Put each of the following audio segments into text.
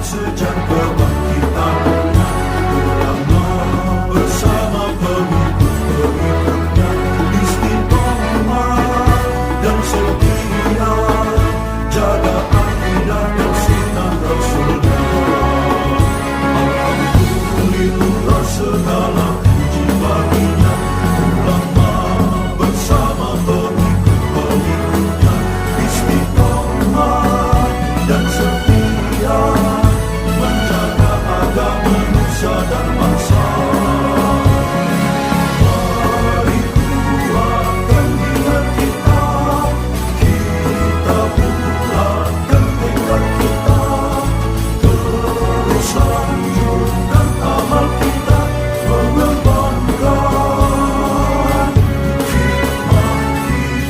sejak kebangkitan ulama bersama pengikut-pengikutnya istiqomah dan setia jaga akidah dan sunnah Rasulullah. Alhamdulillah segala puji baginya ulama bersama pengikut-pengikutnya istiqomah dan setia menjaga agama nusa dan bangsa. Mari kuatkan niat kita, kita bulatkan tekad kita, terus lanjutkan amal kita, mengembangkan hikmah kita.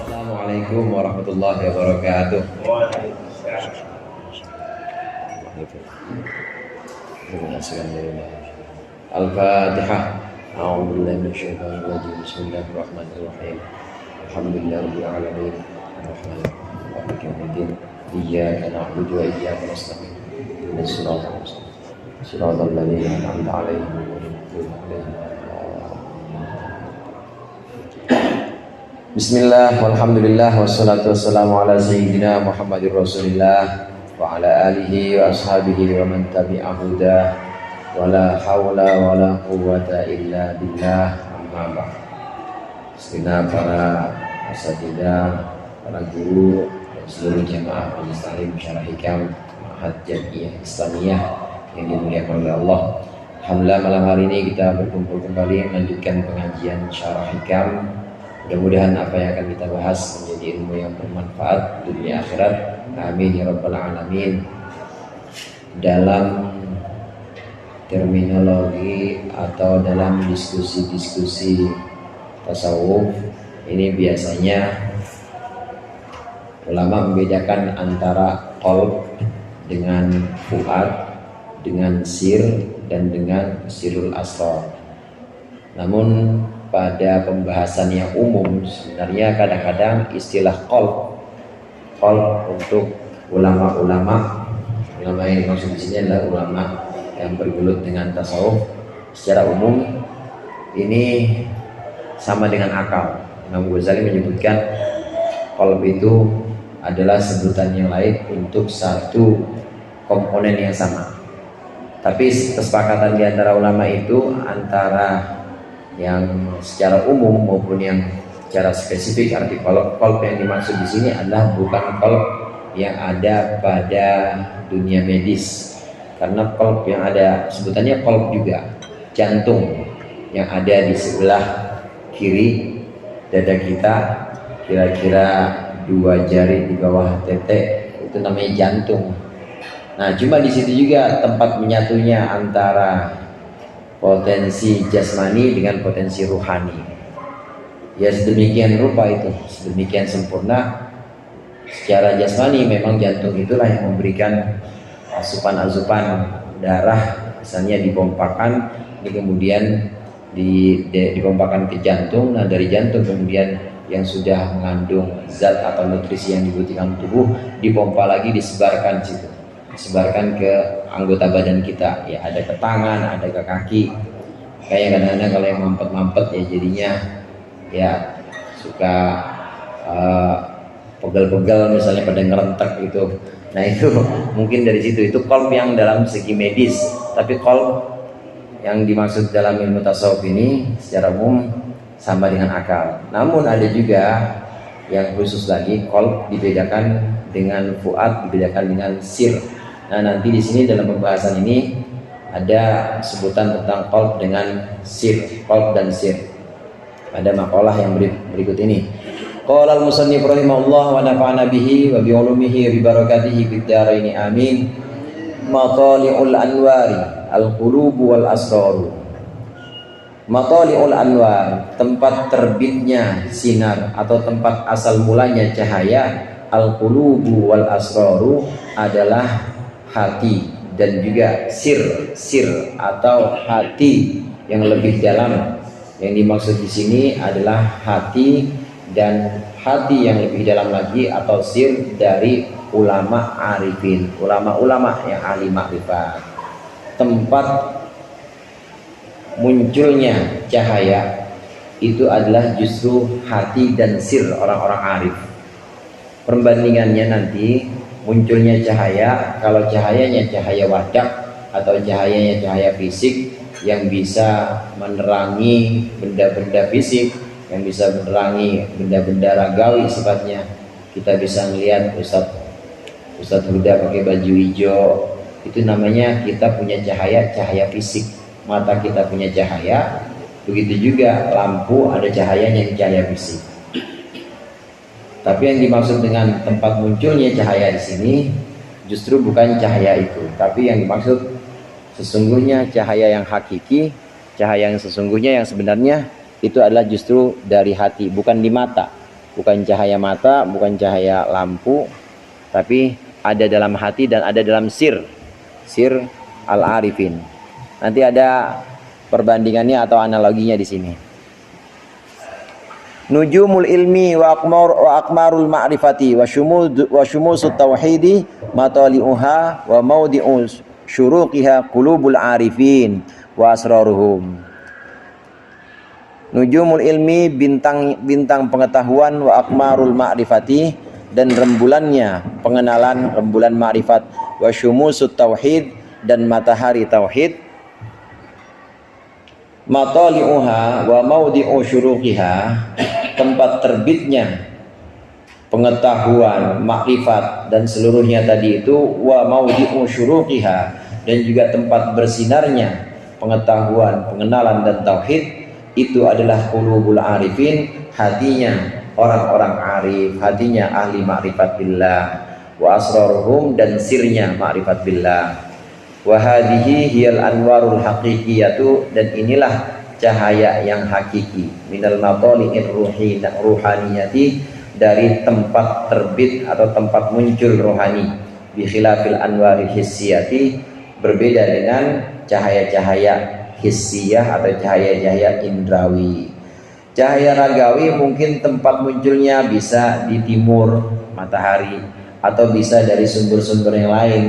Assalamualaikum warahmatullahi wabarakatuh. Al-Fatihah. A'udzubillahi minasyaitonir rajim. Bismillahirrahmanirrahim. Alhamdulillahirabbil alamin. Arrahmanirrahim. Maliki yaumiddin. Iyyaka na'budu wa iyyaka nasta'in. Ihdinas siratal mustaqim. Siratal ladzina an'amta 'alaihim ghairil maghdubi 'alaihim Bismillah, walhamdulillah, wassalatu wassalamu ala sayyidina Muhammadir Rasulillah wa ala alihi wa ashabihi wa man tabi'ahu dah wa la hawla wa la quwwata illa billah, amma ba'd. Segenap para asatidzah, para guru dan seluruh jamaah majelis taklim syarah hikam Ma'had Jamiyah Islamiyah yang dimuliakan oleh Allah. Alhamdulillah malam hari ini kita berkumpul kembali melanjutkan pengajian syarah hikam. Mudah-mudahan apa yang akan kita bahas menjadi ilmu yang bermanfaat dunia akhirat. Amin ya rabbal alamin. Dalam terminologi atau dalam diskusi-diskusi tasawuf ini biasanya ulama membedakan antara qalb dengan fuad, dengan sir dan dengan sirul asrar. Namun pada pembahasan yang umum sebenarnya kadang-kadang istilah qalb untuk ulama yang dimaksud di sini adalah ulama yang bergelut dengan tasawuf secara umum ini sama dengan akal. Imam Ghazali menyebutkan qalb itu adalah sebutan yang lain untuk satu komponen yang sama. Tapi kesepakatan di antara ulama itu antara yang secara umum maupun yang secara spesifik arti qalb yang dimaksud di sini adalah bukan qalb yang ada pada dunia medis, karena qalb yang ada sebutannya qalb juga jantung yang ada di sebelah kiri dada kita, kira-kira 2 jari di bawah tete, itu namanya jantung. Nah, cuma di situ juga tempat menyatunya antara potensi jasmani dengan potensi ruhani. Ya sedemikian rupa itu, sedemikian sempurna. Secara jasmani memang jantung itulah yang memberikan asupan-asupan darah, misalnya dipompakan, kemudian dipompakan ke jantung. Nah dari jantung kemudian yang sudah mengandung zat atau nutrisi yang dibutuhkan tubuh dipompa lagi, disebarkan situ, disebarkan ke anggota badan kita, ya ada ke tangan, ada ke kaki. Kayak kadang-kadang kalau yang mampet-mampet ya jadinya ya suka pegel-pegel misalnya pada ngerentek gitu. Nah itu mungkin dari situ, itu qalb yang dalam segi medis. Tapi qalb yang dimaksud dalam ilmu tasawuf ini secara umum sama dengan akal. Namun ada juga yang khusus lagi, qalb dibedakan dengan fuad, dibedakan dengan sir. Nah nanti di sini dalam pembahasan ini ada sebutan tentang qalb dengan sir, qalb dan sir. Ada makalah yang berikut ini. Qala al-musannif rahimahullah wa nafa'ana bihi wa bi ulumihi bi barakatihi fid dharain amin. Matali'ul anwari al-qulubu wal asraru. Matali'ul anwar, tempat terbitnya sinar atau tempat asal mulanya cahaya. Al-qulubu wal asraru adalah hati dan juga sir atau hati yang lebih dalam. Yang dimaksud di sini adalah hati dan hati yang lebih dalam lagi atau sir dari ulama arifin, ulama-ulama yang ahli makrifat. Tempat munculnya cahaya itu adalah justru hati dan sir orang-orang arif. Perbandingannya nanti munculnya cahaya, kalau cahayanya cahaya wadak atau cahayanya cahaya fisik yang bisa menerangi benda-benda fisik, yang bisa menerangi benda-benda ragawi sifatnya. Kita bisa melihat Ustadz Huda pakai baju hijau, itu namanya kita punya cahaya fisik. Mata kita punya cahaya, begitu juga lampu ada cahayanya, cahaya fisik. Tapi yang dimaksud dengan tempat munculnya cahaya di sini justru bukan cahaya itu, tapi yang dimaksud sesungguhnya cahaya yang hakiki, cahaya yang sesungguhnya yang sebenarnya itu adalah justru dari hati, bukan di mata, bukan cahaya mata, bukan cahaya lampu, tapi ada dalam hati dan ada dalam sir al-arifin. Nanti ada perbandingannya atau analoginya di sini. Nujumul ilmi wa akmarul ma'rifati wa syumusut tauhidi matali'uha wa maudi'u syuruqiha qulubul arifin wa asraruhum. Nujumul ilmi, bintang pengetahuan, wa akmarul ma'rifati, dan rembulannya pengenalan, rembulan ma'rifat, wa syumusut tauhid, dan matahari tauhid, matali'uha wa maudi'u syuruqiha, tempat terbitnya pengetahuan, makrifat dan seluruhnya tadi itu, wa maudi'u syuruqiha, dan juga tempat bersinarnya pengetahuan, pengenalan dan tauhid, itu adalah qulubul arifin, hatinya orang-orang arif, hatinya ahli makrifat billah, wa asraruhum, dan sirnya makrifat billah. Wa hadhihi hiyal anwarul haqiqiyatu, dan inilah cahaya yang hakiki, minal matali'ir ruhaniyati, dari tempat terbit atau tempat muncul rohani, bi khilafil anwaril hissiyati, berbeda dengan cahaya-cahaya hissiyah atau cahaya-cahaya indrawi. Cahaya ragawi mungkin tempat munculnya bisa di timur matahari, atau bisa dari sumber-sumber yang lain,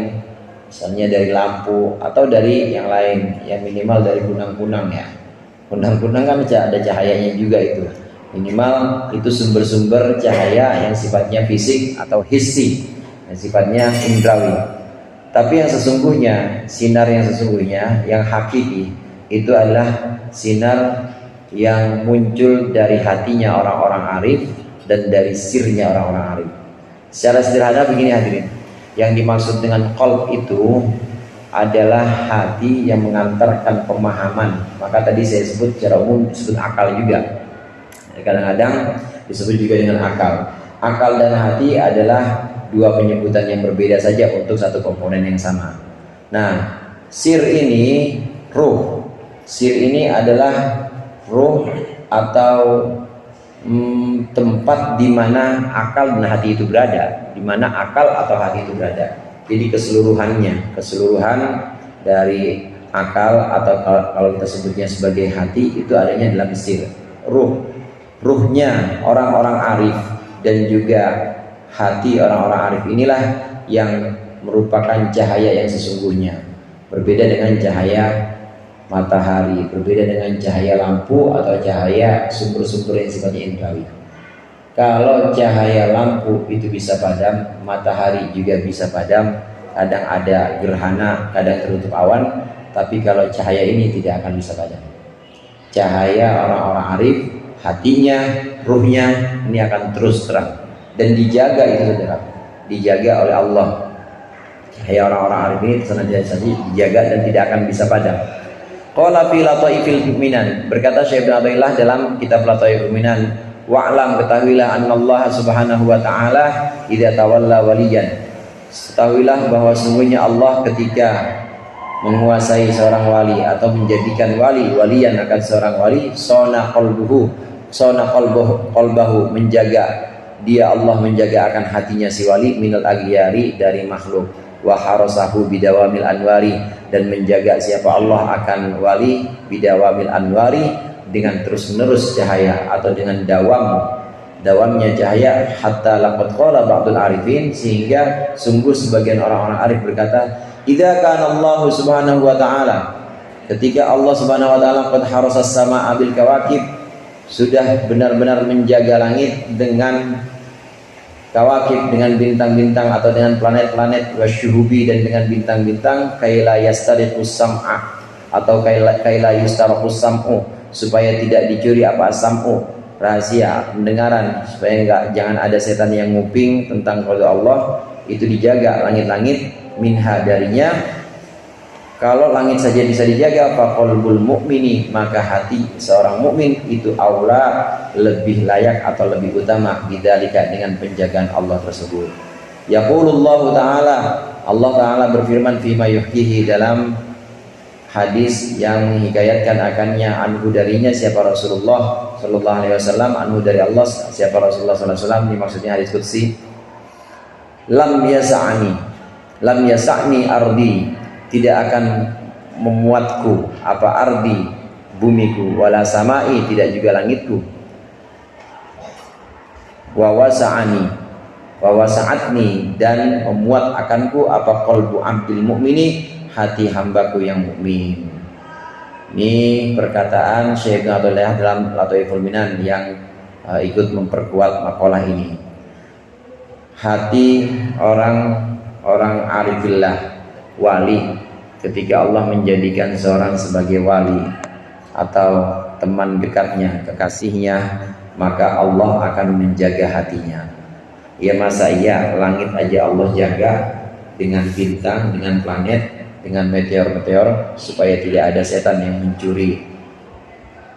misalnya dari lampu atau dari yang lain, yang minimal dari kunang-kunang ya. Kunang-kunang kan ada cahayanya juga itu. Minimal itu sumber-sumber cahaya yang sifatnya fisik atau hissi, yang sifatnya indrawi. Tapi yang sesungguhnya, sinar yang sesungguhnya, yang hakiki, itu adalah sinar yang muncul dari hatinya orang-orang arif dan dari sirnya orang-orang arif. Secara sederhana begini hadirin, yang dimaksud dengan qalb itu adalah hati yang mengantarkan pemahaman. Maka tadi saya sebut secara umum disebut akal juga. Kadang-kadang disebut juga dengan akal. Akal dan hati adalah dua penyebutan yang berbeda saja untuk satu komponen yang sama. Nah, sir ini ruh. Sir ini adalah ruh atau tempat di mana akal dan hati itu berada, di mana akal atau hati itu berada. Jadi keseluruhan dari akal atau kalau kita sebutnya sebagai hati itu adanya dalam sir, ruhnya orang-orang arif dan juga hati orang-orang arif inilah yang merupakan cahaya yang sesungguhnya, berbeda dengan cahaya matahari, berbeda dengan cahaya lampu atau cahaya sumber-sumber yang sifatnya indrawi. Kalau cahaya lampu itu bisa padam, matahari juga bisa padam, kadang ada gerhana, kadang tertutup awan, tapi kalau cahaya ini tidak akan bisa padam. Cahaya orang-orang arif, hatinya, ruhnya ini akan terus terang dan dijaga, itu saudara, dijaga oleh Allah. Cahaya orang-orang arif ini senantiasa dijaga dan tidak akan bisa padam. Qala fi lataifil mu'minan, berkata Syekh Ibnu Athaillah dalam kitab Lataiful Mu'minan, wa'lam, ketahuilah annallaha subhanahu wa ta'ala idza tawalla waliyan, ketahuilah bahwa sungguhnya Allah ketika menguasai seorang wali atau menjadikan waliyan akan seorang wali, sona qalbahu, menjaga dia, Allah menjaga akan hatinya si wali, minal aghyari, dari makhluk, wa harasahu bidawamil anwari, dan menjaga siapa Allah akan wali bidawamil anwari, dengan terus menerus cahaya atau dengan dawam dawamnya cahaya, hatta laqad qala ba'dul arifin, sehingga sungguh sebagian orang-orang arif berkata, idza kana Allah subhanahu wa ta'ala, ketika Allah subhanahu wa ta'ala qad harasas samaa'a bil kawakib, sudah benar-benar menjaga langit dengan kawakib, dengan bintang-bintang atau dengan planet-planet, wasyuhubi, dan dengan bintang-bintang, kaila yastariqus sam'a, atau kaila yustaraqus sam'u, supaya tidak dicuri apa sam'u, rahasia pendengaran, supaya jangan ada setan yang nguping tentang qada Allah, itu dijaga langit-langit, minha darinya. Kalau langit saja bisa dijaga, fa qalbul mu'mini, maka hati seorang mukmin itu aula, lebih layak atau lebih utama bidzalika, dengan penjagaan Allah tersebut. Yaqulullahu ta'ala, Allah ta'ala berfirman fima yuhkihi, dalam hadis yang menghikayatkan akannya, anhu darinya siapa Rasulullah sallallahu alaihi wasallam, anhu dari Allah siapa Rasulullah sallallahu alaihi wasallam, ini maksudnya hadis qudsi. Lam yasa'ni ardi, tidak akan memuatku apa ardi, bumiku, wala samai, tidak juga langitku, wa wasa'atni, dan memuat akanku apa qalbu abdil mu'mini, hati hambaku yang mukmin. Ini perkataan Syekh Ibnu Athaillah dalam Lataiful Minan yang ikut memperkuat makalah ini. Hati orang arifillah, wali, ketika Allah menjadikan seorang sebagai wali atau teman dekatnya, kekasihnya, maka Allah akan menjaga hatinya. Ya masa iya langit aja Allah jaga dengan bintang, dengan planet, dengan meteor-meteor, supaya tidak ada setan yang mencuri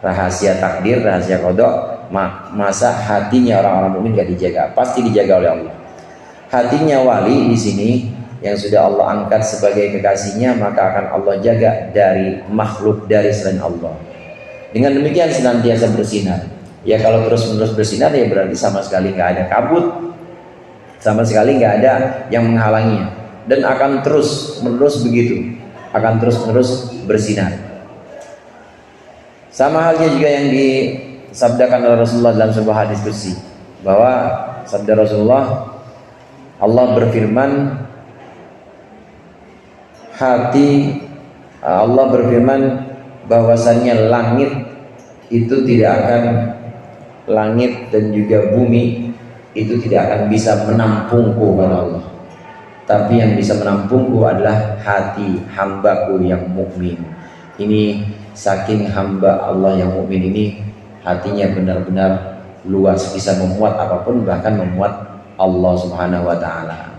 rahasia takdir, rahasia qada. Masa hatinya orang-orang mukmin gak dijaga? Pasti dijaga oleh Allah. Hatinya wali di sini yang sudah Allah angkat sebagai kekasihnya, maka akan Allah jaga dari makhluk dari selain Allah. Dengan demikian senantiasa bersinar. Ya kalau terus-menerus bersinar, ya berarti sama sekali nggak ada kabut, sama sekali nggak ada yang menghalanginya, dan akan terus-menerus begitu, akan terus-menerus bersinar. Sama halnya juga yang disabdakan oleh Rasulullah dalam sebuah hadis qudsi, bahwa sabda Rasulullah, Allah berfirman, Allah berfirman bahwasannya langit itu tidak akan, langit dan juga bumi itu tidak akan bisa menampungku kata Allah, tapi yang bisa menampungku adalah hati hambaku yang mukmin. Ini saking hamba Allah yang mukmin ini, hatinya benar-benar luas, bisa memuat apapun, bahkan memuat Allah subhanahu wa ta'ala.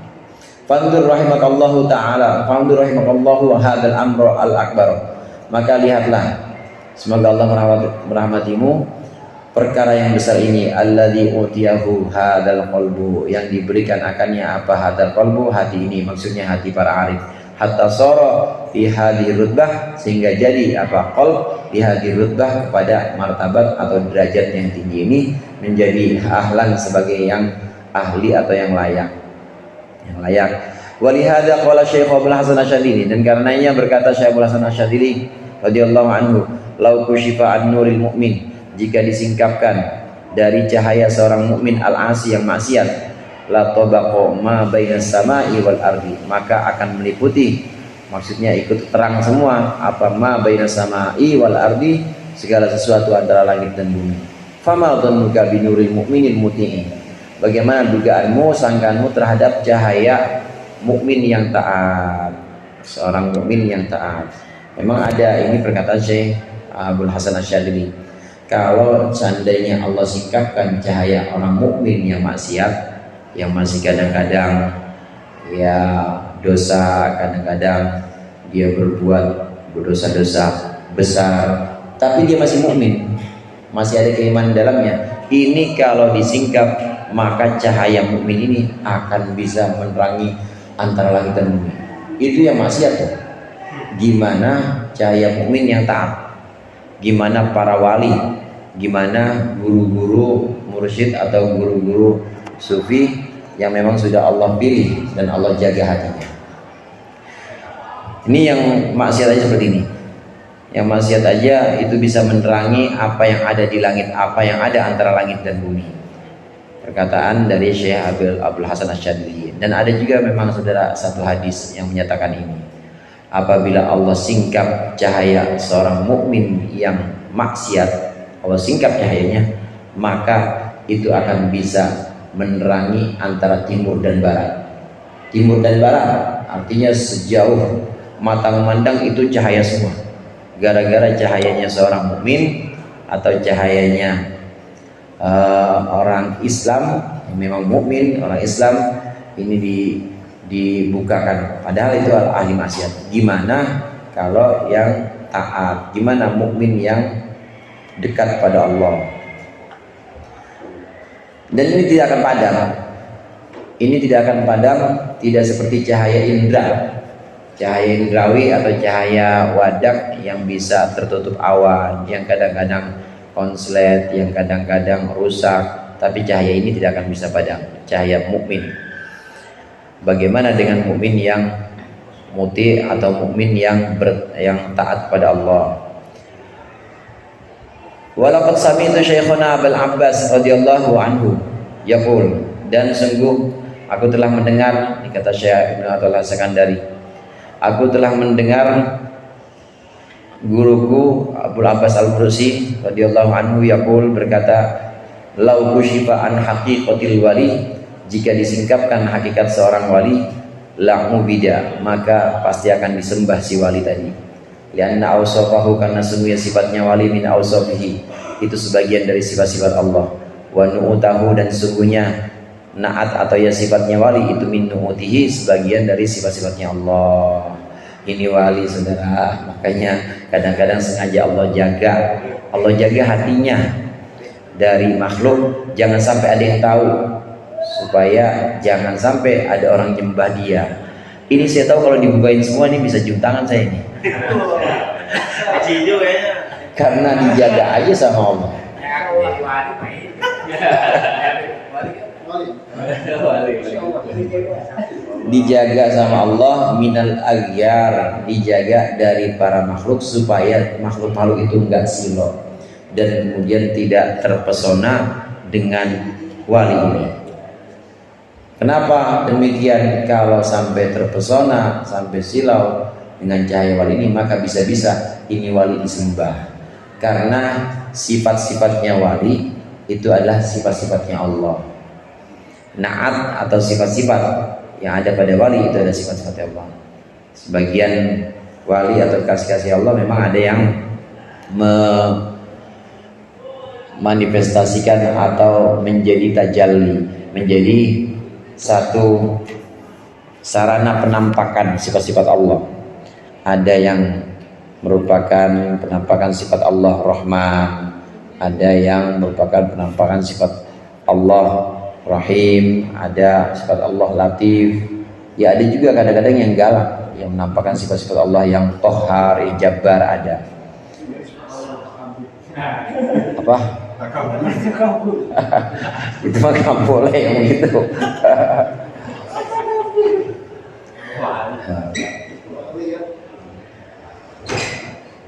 Fandur rahimakallahu ta'ala, fandur rahimakallahu hadzal amru al-akbar, maka lihatlah, semoga Allah merahmatimu, perkara yang besar ini, alladzi utiyahu hadzal qalbu, yang diberikan akannya apa hadzal qalbu, hati ini, maksudnya hati para arif, hatta sara fi hadhihi rutbah, sehingga jadi apa qalb fi hadhihi rutbah, kepada martabat atau derajat yang tinggi ini, menjadi ahlan, sebagai yang ahli atau yang layak. Walihada qala Syekh Abdul Hasan Asyadzili, dan karenanya berkata Syekh Abdul Hasan Asyadzili radhiyallahu anhu, lau kusyifa an-nuril mu'min, jika disingkapkan dari cahaya seorang mukmin al-asi yang maksiat, la tabaqa ma bainas sama'i wal ardi, maka akan meliputi, maksudnya ikut terang semua apa ma bainas sama'i wal ardi, segala sesuatu antara langit dan bumi. Fama dhannuka binuril mu'minil muti'in, bagaimana dugaanmu, sangkaanmu terhadap cahaya mukmin yang taat, seorang mukmin yang taat. Memang ada ini perkataan Syekh Abdul Hasan Asyadzili, kalau seandainya Allah singkapkan cahaya orang mukmin yang maksiat, yang masih kadang-kadang ya dosa, kadang-kadang dia berbuat berdosa-dosa besar, tapi dia masih mukmin, masih ada keimanan dalamnya, ini kalau disingkap, maka cahaya mukmin ini akan bisa menerangi antara langit dan bumi. Itu yang maksiat tuh. Gimana cahaya mukmin yang taat? Gimana para wali? Gimana guru-guru mursyid atau guru-guru sufi yang memang sudah Allah pilih dan Allah jaga hatinya? Ini yang maksiat aja seperti ini. Yang maksiat aja itu bisa menerangi apa yang ada di langit, apa yang ada antara langit dan bumi. perkataan dari Syekh Abdul Hasan Asyadili. Dan ada juga memang saudara satu hadis yang menyatakan ini, apabila Allah singkap cahaya seorang mukmin yang maksiat, Allah singkap cahayanya, maka itu akan bisa menerangi antara timur dan barat. Timur dan barat artinya sejauh mata memandang itu cahaya semua. Gara-gara cahayanya seorang mukmin atau cahayanya orang Islam, memang mukmin orang Islam ini dibukakan, padahal itu ahli maksiat. Gimana kalau yang taat, gimana mukmin yang dekat pada Allah? Dan ini tidak akan padam. Ini tidak akan padam, tidak seperti cahaya indra, cahaya indrawi atau cahaya wadak yang bisa tertutup awan, yang kadang-kadang konslet, yang kadang-kadang rusak, tapi cahaya ini tidak akan bisa padam, cahaya mukmin. Bagaimana dengan mukmin yang muti atau mukmin yang taat pada Allah? Walaqad sami'tu Syekhuna Abul Abbas radhiyallahu anhu yaqul, dan sungguh aku telah mendengar, dikata Syekh Ibnu Athaillah Sekandari, aku telah mendengar guruku Abul Abbas Al-Mursi radhiyallahu anhu yaqul berkata, lau kusyifa an haqiqatil wali, jika disingkapkan hakikat seorang wali, la mubida, maka pasti akan disembah si wali tadi. Lianna awsafahu, karena sungguhnya sifatnya wali min awsafihi, itu sebagian dari sifat-sifat Allah. Wa nu'utahu, dan sungguhnya naat atau ya sifatnya wali itu min nu'utihi, sebagian dari sifat-sifatnya Allah. Ini wali saudara, makanya kadang-kadang sengaja Allah jaga hatinya dari makhluk, jangan sampai ada yang tahu, supaya jangan sampai ada orang nyembah dia. Ini saya tahu kalau dibukain semua ini bisa cium tangan saya ini. Karena dijaga aja sama Allah. Dijaga sama Allah minal aghyar, dijaga dari para makhluk supaya makhluk-makhluk itu enggak silo dan kemudian tidak terpesona dengan wali ini. Kenapa demikian? Kalau sampai terpesona, sampai silau dengan cahaya wali ini, maka bisa-bisa ini wali disembah. Karena sifat-sifatnya wali itu adalah sifat-sifatnya Allah. Naat atau sifat-sifat yang ada pada wali itu adalah sifat-sifatnya Allah. Sebagian wali atau kasih-kasih Allah memang ada yang memanifestasikan atau menjadi tajalli, menjadi satu sarana penampakan sifat-sifat Allah. Ada yang merupakan penampakan sifat Allah Rahman, ada yang merupakan penampakan sifat Allah Rahim, ada sifat Allah Latif. Ya ada juga kadang-kadang yang galak, yang menampakkan sifat-sifat Allah yang Tohar, yang Jabbar ada. Apa? Itu mah gak boleh yang begitu.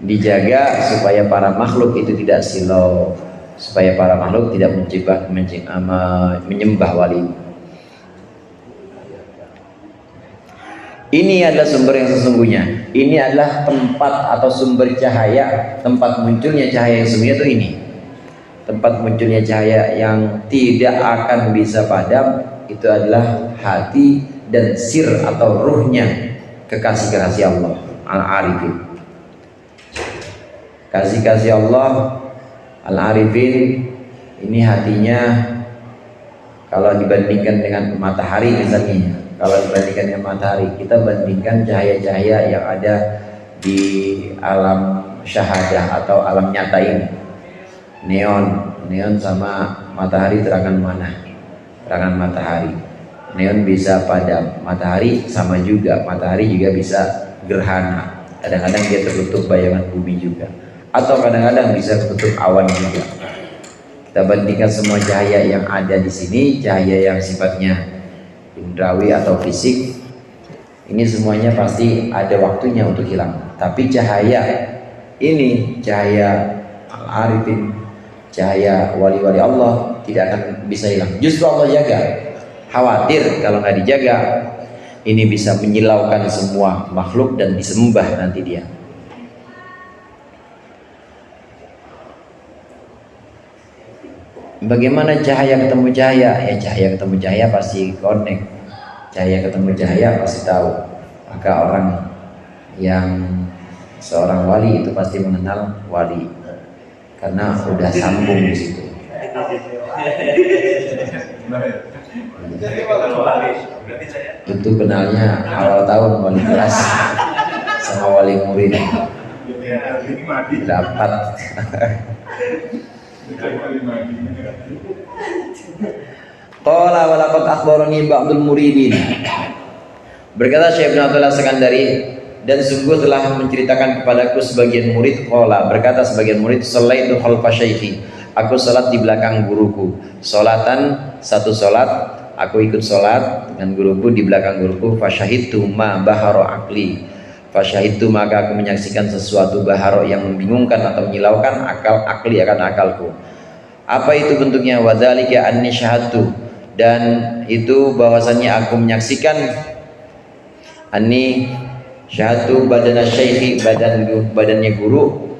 Dijaga supaya para makhluk itu tidak silau, supaya para makhluk tidak menyembah wali. Ini adalah sumber yang sesungguhnya. Ini adalah tempat atau sumber cahaya, tempat munculnya cahaya yang sesungguhnya itu ini. Tempat munculnya cahaya yang tidak akan bisa padam itu adalah hati dan sir atau ruhnya kekasih-kekasih Allah Al-Arifin. Kasih-kasih Allah Al-Arifin ini hatinya kalau dibandingkan dengan matahari misalnya, kalau dibandingkan dengan matahari, kita bandingkan cahaya-cahaya yang ada di alam syahadah atau alam nyata ini. Neon sama matahari terangan mana? Terangan matahari. Neon bisa padam, matahari sama juga, matahari juga bisa gerhana. Kadang-kadang dia tertutup bayangan bumi juga, atau kadang-kadang bisa tertutup awan juga. Kita bandingkan semua cahaya yang ada di sini, cahaya yang sifatnya indrawi atau fisik, ini semuanya pasti ada waktunya untuk hilang. Tapi cahaya ini, cahaya Al-Arifin, cahaya wali-wali Allah, tidak akan bisa hilang. Justru Allah jaga. Khawatir kalau nggak dijaga, ini bisa menyilaukan semua makhluk dan disembah nanti dia. Bagaimana cahaya ketemu cahaya? Ya cahaya ketemu cahaya pasti connect. Cahaya ketemu cahaya pasti tahu. Maka orang yang seorang wali itu pasti mengenal wali karena udah sambung di situ. Itu kenalnya awal tahun wali kelas sama wali murid dapat. Qala wa laqad akhbarani ba'dul muridin. Berkata Syekh Ibnu Athaillah Sekandari, dan sungguh telah menceritakan kepadaku sebagian murid. Qala, berkata sebagian murid, sallaitu khalfa syaikhi, aku salat di belakang guruku. Salatan, satu salat, aku ikut salat dengan guruku di belakang guruku. Fasyahidtu ma bahara aqli, fasyahidtu maka aku menyaksikan sesuatu baharo yang membingungkan atau menyilaukan akli akan akalku. Apa itu bentuknya? Wadzalika anni syahadtu, dan itu bahwasannya aku menyaksikan anni syahadtu badana syaikhi, badannya guru,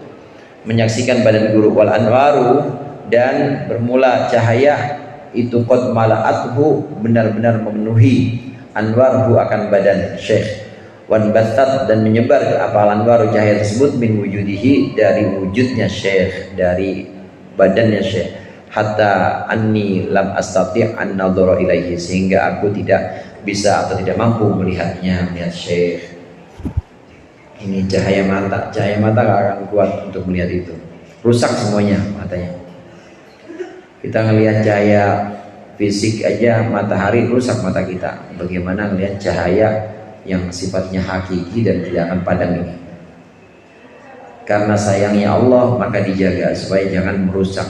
menyaksikan badan guru. Wal anwaru, dan bermula cahaya itu qad mala'athu, benar-benar memenuhi anwarhu akan badan syekh. Wan batat, dan menyebar apalan baru cahaya tersebut min wujudihi, dari wujudnya syekh, dari badannya syekh. Hatta anni lam astati' an nadhara ilaihi, sehingga aku tidak bisa atau tidak mampu melihatnya, melihat syekh. Ini cahaya mata gak akan kuat untuk melihat itu, rusak semuanya matanya. Kita ngelihat cahaya fisik aja, matahari rusak mata kita, bagaimana ngelihat cahaya yang sifatnya hakiki dan tidak akan padam ini. Karena sayangnya Allah maka dijaga supaya jangan merusak.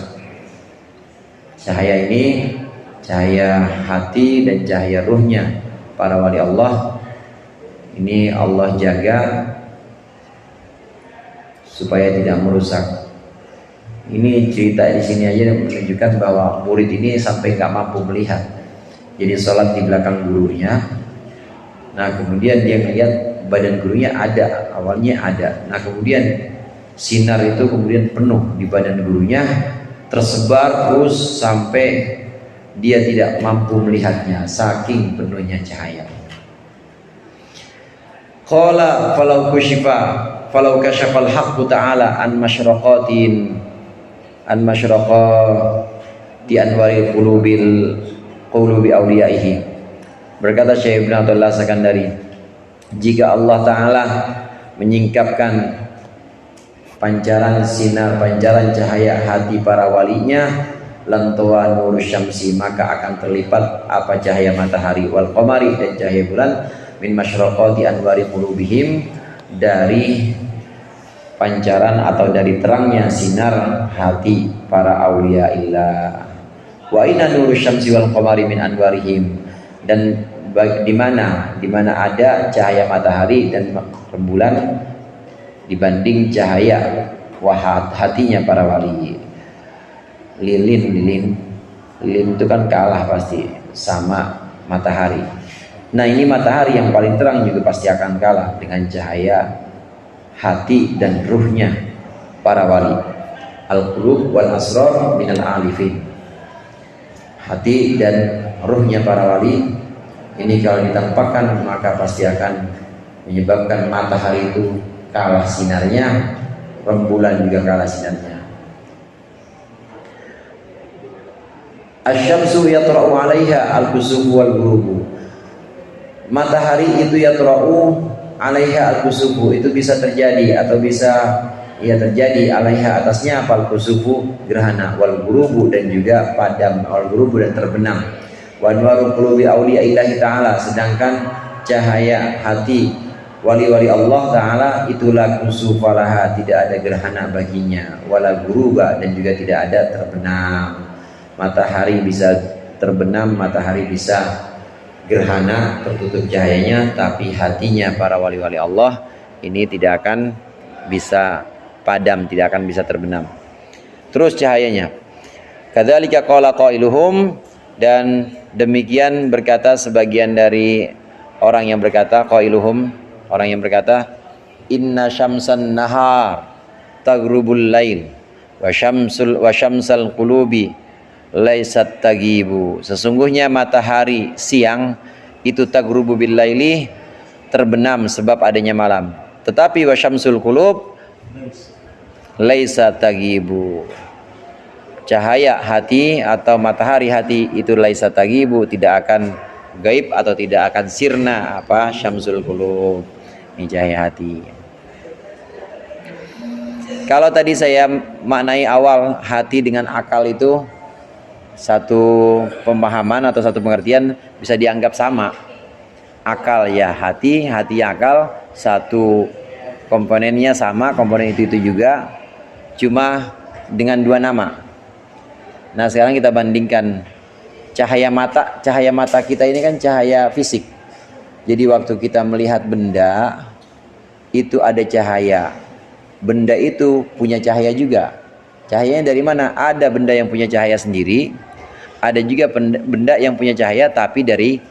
Cahaya ini cahaya hati dan cahaya ruhnya para wali Allah, ini Allah jaga supaya tidak merusak. Ini cerita di sini aja menunjukkan bahwa murid ini sampai nggak mampu melihat, jadi sholat di belakang gurunya. Nah kemudian dia melihat badan gurunya ada, awalnya ada. Nah kemudian sinar itu kemudian penuh di badan gurunya, tersebar terus sampai dia tidak mampu melihatnya, saking penuhnya cahaya. Qala falau kushifa falau kasyafal haqqu ta'ala an masyraqati anwaril qulubi awliyaihi. Berkata Syekh Ibnu Athaillah Sekandari, jika Allah Ta'ala menyingkapkan pancaran sinar, pancaran cahaya hati para walinya, lantawa nur syamsi, maka akan terlipat apa cahaya matahari, wal qamari, dan cahaya bulan, min masyraqati anwari qulubihim, dari pancaran atau dari terangnya sinar hati para awliya illah. Wa inna nur syamsi wal qamari min anwarihim, dan di mana ada cahaya matahari dan rembulan dibanding cahaya hatinya para wali. Lilin itu kan kalah pasti sama matahari. Nah ini matahari yang paling terang juga pasti akan kalah dengan cahaya hati dan ruhnya para wali. Al-qulub wal asrar minal alifin, hati dan ruhnya para wali ini kalau ditampakkan maka pasti akan menyebabkan matahari itu kalah sinarnya, rembulan juga kalah sinarnya. Asy-syamsu yatra'u 'alaiha al-kusuf wal ghurubu. Matahari itu yatra'u 'alaiha al-kusufu, itu bisa terjadi atau bisa terjadi 'alaiha atasnya apa, al-kusufu gerhana, wal ghurubu dan juga padam, wal ghurubu dan terbenam. Wa anwaru qulubi auliya'illahi ta'ala, sedangkan cahaya hati wali-wali Allah Ta'ala itulah kusufalaha, tidak ada gerhana baginya, wala guruba, dan juga tidak ada terbenam. Matahari bisa terbenam, matahari bisa gerhana, tertutup cahayanya, tapi hatinya para wali-wali Allah ini tidak akan bisa padam, tidak akan bisa terbenam terus cahayanya. Kadzalika qala qailuhum, dan demikian berkata sebagian dari orang yang berkata, qailuhum, orang yang berkata, inna syamsan nahar taghrubul lail wa syamsal qulubi laisat tagibu. Sesungguhnya matahari siang itu taghrubu bil laili, terbenam sebab adanya malam. Tetapi wa syamsul qulub laisat tagibu. Cahaya hati atau matahari hati itu laisa tagibu, tidak akan gaib atau tidak akan sirna apa syamsul qulub, ini cahaya hati. Kalau tadi saya maknai awal hati dengan akal itu satu pemahaman atau satu pengertian, bisa dianggap sama. Akal ya hati, hati ya akal, satu komponennya sama, komponen itu juga, cuma dengan dua nama. Nah sekarang kita bandingkan cahaya mata kita ini kan cahaya fisik. Jadi waktu kita melihat benda itu ada cahaya, benda itu punya cahaya juga. Cahayanya dari mana? Ada benda yang punya cahaya sendiri, ada juga benda yang punya cahaya tapi dari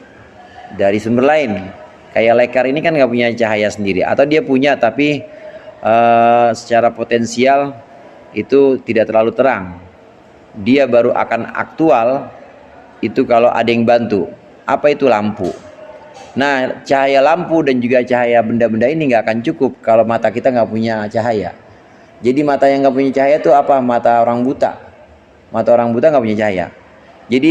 sumber lain. Kayak lekar ini kan nggak punya cahaya sendiri, atau dia punya tapi secara potensial itu tidak terlalu terang. Dia baru akan aktual itu kalau ada yang bantu. Apa itu lampu? Nah cahaya lampu dan juga cahaya benda-benda ini nggak akan cukup kalau mata kita nggak punya cahaya. Jadi mata yang nggak punya cahaya itu apa? Mata orang buta. Mata orang buta nggak punya cahaya. Jadi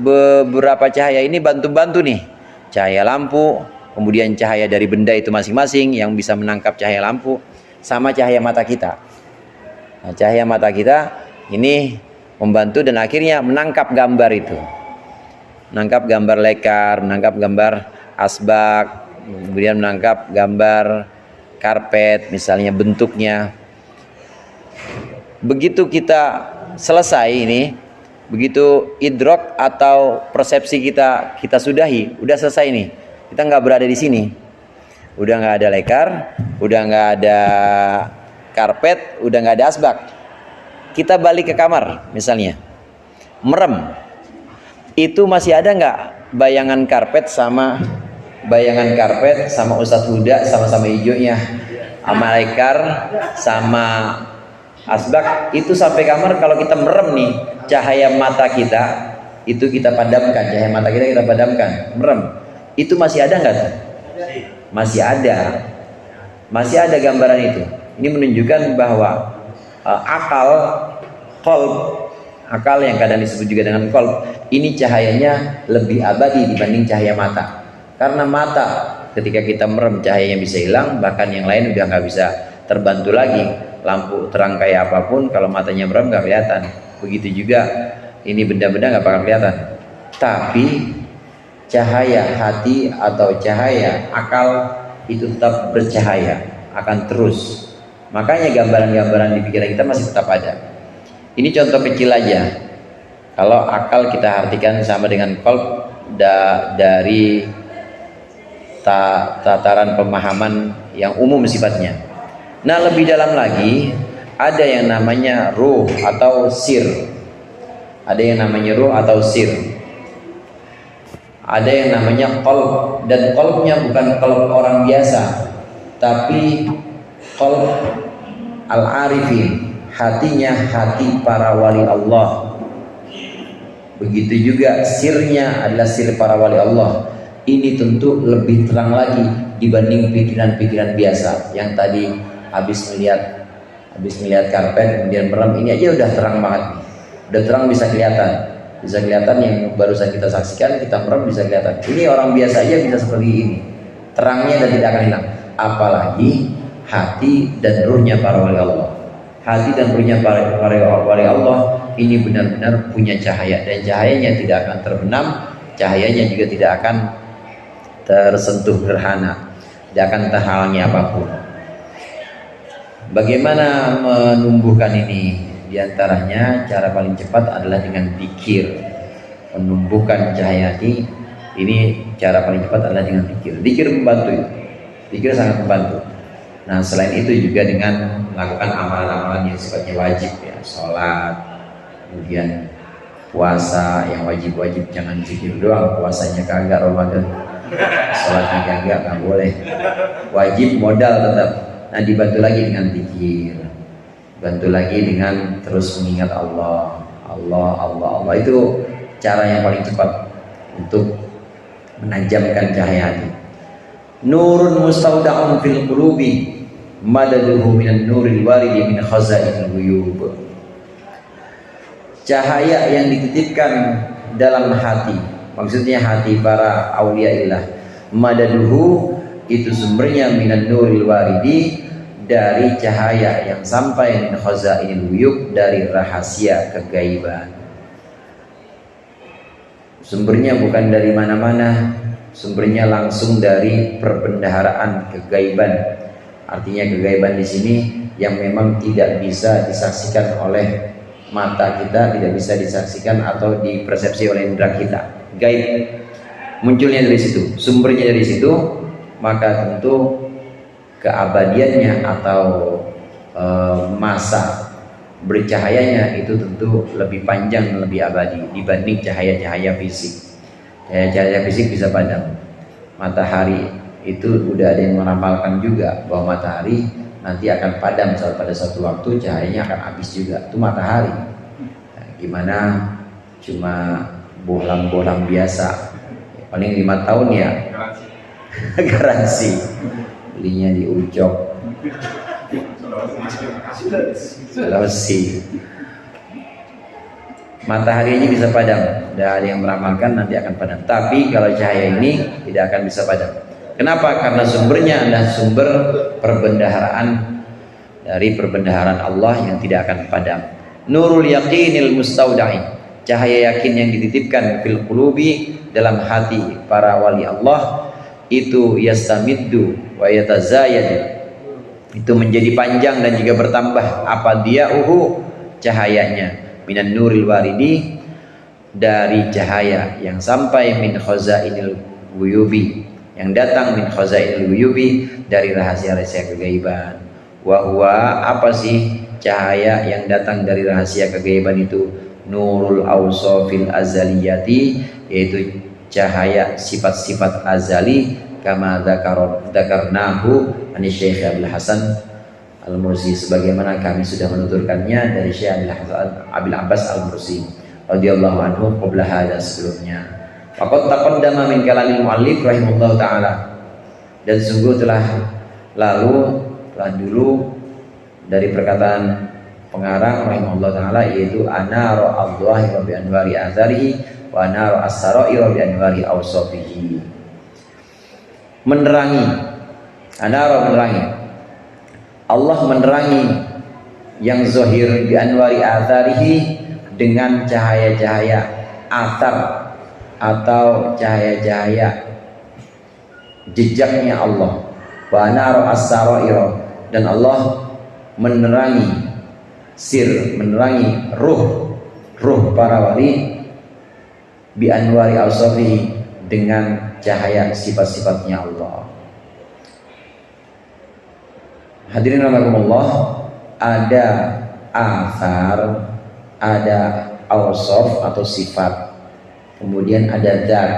beberapa cahaya ini bantu-bantu nih. Cahaya lampu, kemudian cahaya dari benda itu masing-masing yang bisa menangkap cahaya lampu, sama cahaya mata kita. Nah, cahaya mata kita ini membantu dan akhirnya menangkap gambar itu. Menangkap gambar lekar, menangkap gambar asbak, kemudian menangkap gambar karpet misalnya bentuknya. Begitu kita selesai ini, begitu idrok atau persepsi kita sudahi, udah selesai nih. Kita nggak berada di sini. Udah nggak ada lekar, udah nggak ada karpet, udah nggak ada asbak. Kita balik ke kamar misalnya, merem, itu masih ada nggak bayangan karpet sama Ustadz Huda sama-sama hijaunya, sama lekar sama asbak. Itu sampai kamar kalau kita merem nih, cahaya mata kita itu kita padamkan, cahaya mata kita padamkan, merem, itu masih ada nggak? Masih ada gambaran itu. Ini menunjukkan bahwa akal yang kadang disebut juga dengan qalb, ini cahayanya lebih abadi dibanding cahaya mata. Karena mata ketika kita merem cahayanya bisa hilang, bahkan yang lain udah nggak bisa terbantu lagi. Lampu terang kayak apapun, kalau matanya merem nggak kelihatan. Begitu juga ini benda-benda nggak bakal kelihatan. Tapi cahaya hati atau cahaya akal itu tetap bercahaya, akan terus. Makanya gambaran-gambaran di pikiran kita masih tetap ada. Ini contoh kecil aja. Kalau akal kita artikan sama dengan qalb dari tataran pemahaman yang umum sifatnya. Nah lebih dalam lagi, ada yang namanya ruh atau sir. Ada yang namanya ruh atau sir. Ada yang namanya qalb, dan qalbnya bukan qalb orang biasa, tapi qalb al-arifin, hatinya hati para wali Allah. Begitu juga sirnya adalah sir para wali Allah. Ini tentu lebih terang lagi dibanding pikiran-pikiran biasa yang tadi habis melihat karpet kemudian merem. Ini aja udah terang banget, udah terang, bisa kelihatan yang barusan kita saksikan, kita merem bisa kelihatan. Ini orang biasa aja bisa seperti ini, terangnya dan tidak akan hilang. Apalagi hati dan ruhnya para wali Allah. Hati dan ruhnya para wali Allah ini benar-benar punya cahaya, dan cahayanya tidak akan terbenam, cahayanya juga tidak akan tersentuh gerhana, tidak akan terhalangi apapun. Bagaimana menumbuhkan ini? Di antaranya cara paling cepat adalah dengan zikir. Menumbuhkan cahaya hati ini cara paling cepat adalah dengan zikir. Zikir membantu itu. Zikir sangat membantu. Nah selain itu juga dengan melakukan amalan-amalan yang sifatnya wajib ya, sholat, kemudian puasa yang wajib-wajib jangan zikir doang, puasanya kagak Ramadan, sholatnya kagak, nggak boleh. Wajib modal tetap. Nah, dibantu lagi dengan zikir, bantu lagi dengan terus mengingat Allah, Allah, Allah, Allah. Itu cara yang paling cepat untuk menajamkan cahaya hati. Nurun mustaudaun fil qulubi madaduhu minan nuril waridi min khazainil ghuyub. Cahaya yang dititipkan dalam hati, maksudnya hati para auliaillah. Madaduhu itu sumbernya minan nuril waridi, dari cahaya yang sampai min khazainil ghuyub, dari rahasia kegaiban. Sumbernya bukan dari mana-mana, sumbernya langsung dari perbendaharaan kegaiban. Artinya kegaiban di sini yang memang tidak bisa disaksikan oleh mata kita, tidak bisa disaksikan atau dipersepsi oleh indera kita. Gaib munculnya dari situ, sumbernya dari situ, maka tentu keabadiannya atau masa bercahayanya itu tentu lebih panjang, lebih abadi dibanding cahaya-cahaya fisik. Cahaya fisik bisa padam. Matahari itu udah ada yang meramalkan juga bahwa matahari nanti akan padam pada suatu waktu, cahayanya akan habis juga. Itu matahari. Nah, gimana cuma bohlam-bohlam biasa, paling 5 tahun ya garansi. Belinya di Ucok, Sulawesi. Matahari ini bisa padam, dan ada yang meramalkan nanti akan padam. Tapi kalau cahaya ini tidak akan bisa padam. Kenapa? Karena sumbernya adalah sumber perbendaharaan, dari perbendaharaan Allah yang tidak akan padam. Nurul yaqinil mustauda'i, cahaya yakin yang dititipkan fil qulubi, dalam hati para wali Allah, itu yastamiddu wa yatazayad, itu menjadi panjang dan juga bertambah. Apa dia cahayanya, minan nuril waridi, dari cahaya yang sampai min khazainil ghuyubi, yang datang min khazainil ghuyubi, dari rahasia-rahasia kegaiban. Wa huwa, apa sih cahaya yang datang dari rahasia kegaiban itu? Nurul awsafil azaliyati, yaitu cahaya sifat-sifat azali, kama dzakarnahu ani Syekh Abdul Hasan Al-Mursi, sebagaimana kami sudah menuturkannya dari Syekh Abil Abbas Al-Mursi radhiyallahu anhu qabla hada, sebelumnya. Faqad taqaddama min kalamil muallif rahimahullah taala, dan sungguh telah dulu dari perkataan pengarang rahimahullah taala, yaitu anara Allahi wa bi anwari atharihi wa anara as-sara'i wa bi anwari awsafihi. Menerangi, anara menerangi, Allah menerangi yang zahir bi anwari atharihi, dengan cahaya-cahaya athar atau cahaya-cahaya jejaknya Allah. Wa anara as-sara'i, dan Allah menerangi sir, menerangi ruh para wali, bi anwari awsafihi, dengan cahaya sifat-sifatnya Allah. Hadirin rahimakumullah, ada athar, ada awsaf atau sifat, kemudian ada dzat,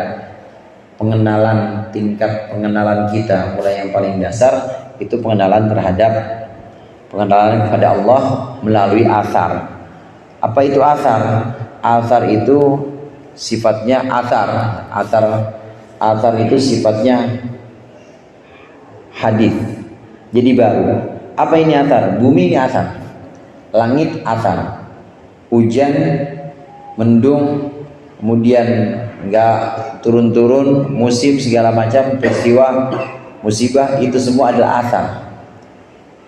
pengenalan, tingkat pengenalan kita, mulai yang paling dasar itu pengenalan kepada Allah melalui athar. Apa itu athar? Athar itu sifatnya athar itu sifatnya hadis, jadi baru. Apa ini athar? Bumi ini athar, langit athar, hujan, mendung, kemudian enggak turun-turun, musim segala macam peristiwa musibah, itu semua adalah athar.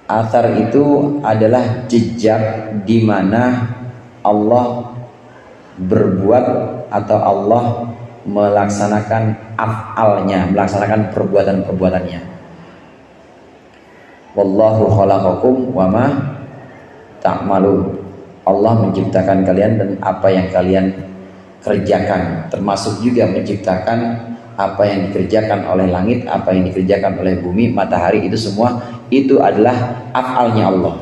Athar itu adalah jejak di mana Allah berbuat atau Allah melaksanakan af'alnya, melaksanakan perbuatan-perbuatannya. Wallahu khalaqakum wa ma ta'malun. Allah menciptakan kalian dan apa yang kalian kerjakan, termasuk juga menciptakan apa yang dikerjakan oleh langit, apa yang dikerjakan oleh bumi, matahari, itu semua itu adalah af'alnya Allah.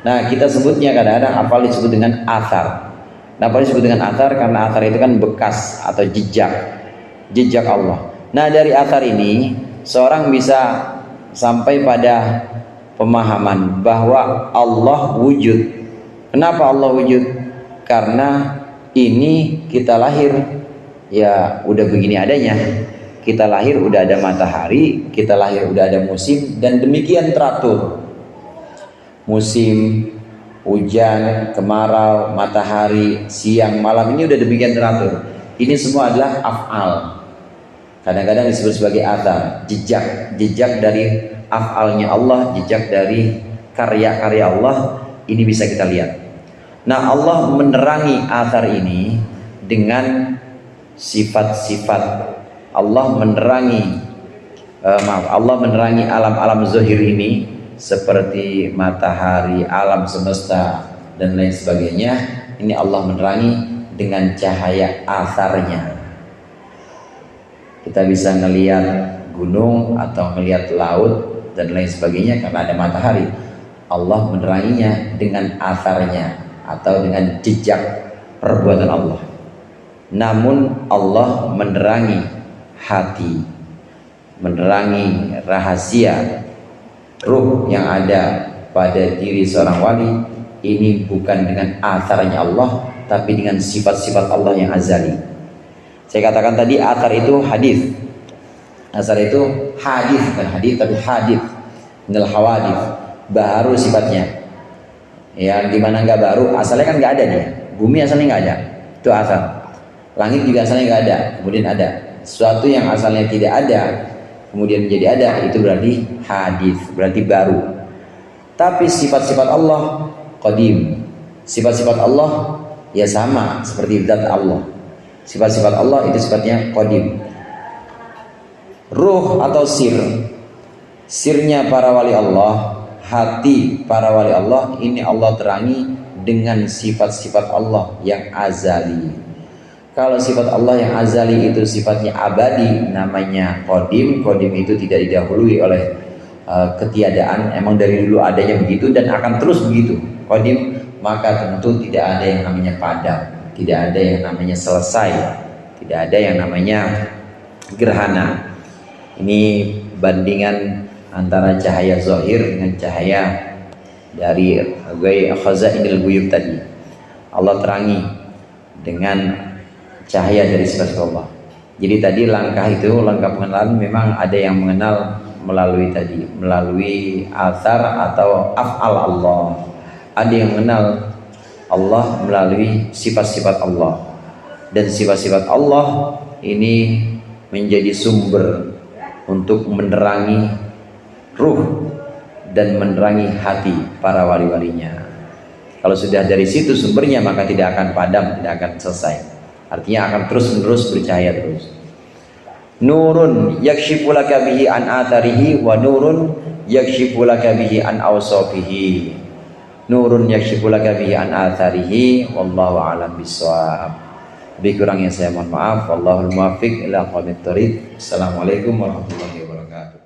Nah, kita sebutnya kadang-kadang af'al disebut dengan athar. Kenapa disebut dengan athar? Karena athar itu kan bekas atau jejak Allah. Nah, dari athar ini seorang bisa sampai pada pemahaman bahwa Allah wujud. Kenapa Allah wujud? Karena ini kita lahir ya udah begini adanya. Kita lahir udah ada matahari, kita lahir udah ada musim, dan demikian teratur. Musim, hujan, kemarau, matahari, siang, malam, ini udah demikian teratur. Ini semua adalah af'al. Kadang-kadang disebut sebagai athar, jejak dari af'alnya Allah, jejak dari karya-karya Allah. Ini bisa kita lihat. Nah, Allah menerangi athar ini dengan sifat-sifat. Allah menerangi alam-alam zahir ini seperti matahari, alam semesta dan lain sebagainya. Ini Allah menerangi dengan cahaya atharnya. Kita bisa melihat gunung atau melihat laut dan lain sebagainya karena ada matahari. Allah meneranginya dengan atharnya atau dengan jejak perbuatan Allah. Namun Allah menerangi hati, menerangi rahasia ruh yang ada pada diri seorang wali. Ini bukan dengan atharnya Allah, tapi dengan sifat-sifat Allah yang azali. Saya katakan tadi athar itu hadis. Athar itu hadis, bukan hadis tapi hadis. Minal hawadith, baru sifatnya. Yang dimana nggak baru, asalnya kan nggak ada dia. Bumi asalnya nggak ada, itu athar. Langit juga asalnya nggak ada, kemudian ada. Sesuatu yang asalnya tidak ada kemudian menjadi ada, itu berarti hadis, berarti baru. Tapi sifat-sifat Allah qadim. Sifat-sifat Allah ya sama seperti zat Allah. Sifat-sifat Allah itu sifatnya qadim. Ruh atau sirnya para wali Allah, hati para wali Allah, ini Allah terangi dengan sifat-sifat Allah yang azali. Kalau sifat Allah yang azali itu sifatnya abadi, namanya qadim. Qadim itu tidak didahului oleh ketiadaan, emang dari dulu adanya begitu dan akan terus begitu. Qadim, maka tentu tidak ada yang namanya padam, tidak ada yang namanya selesai, tidak ada yang namanya gerhana. Ini bandingan antara cahaya zahir dengan cahaya dari khazainil ghuyub tadi. Allah terangi dengan cahaya dari sifat Allah. Jadi tadi langkah pengenalan memang ada yang mengenal melalui athar atau af'al Allah. Ada yang mengenal Allah melalui sifat-sifat Allah. Dan sifat-sifat Allah ini menjadi sumber untuk menerangi ruh dan menerangi hati para wali-walinya. Kalau sudah dari situ sumbernya, maka tidak akan padam, tidak akan selesai. Artinya akan terus-menerus bercahaya terus. Nurun yakshifu laka bihi an atharihi wa nurun yakshifu laka bihi an awsafihi. Nurun yakshifu laka bihi an atharihi, wallahu a'lam bissawab. Lebih kurangnya saya mohon maaf. Wallahul muwaffiq ila aqwamit thoriq. Assalamualaikum warahmatullahi wabarakatuh.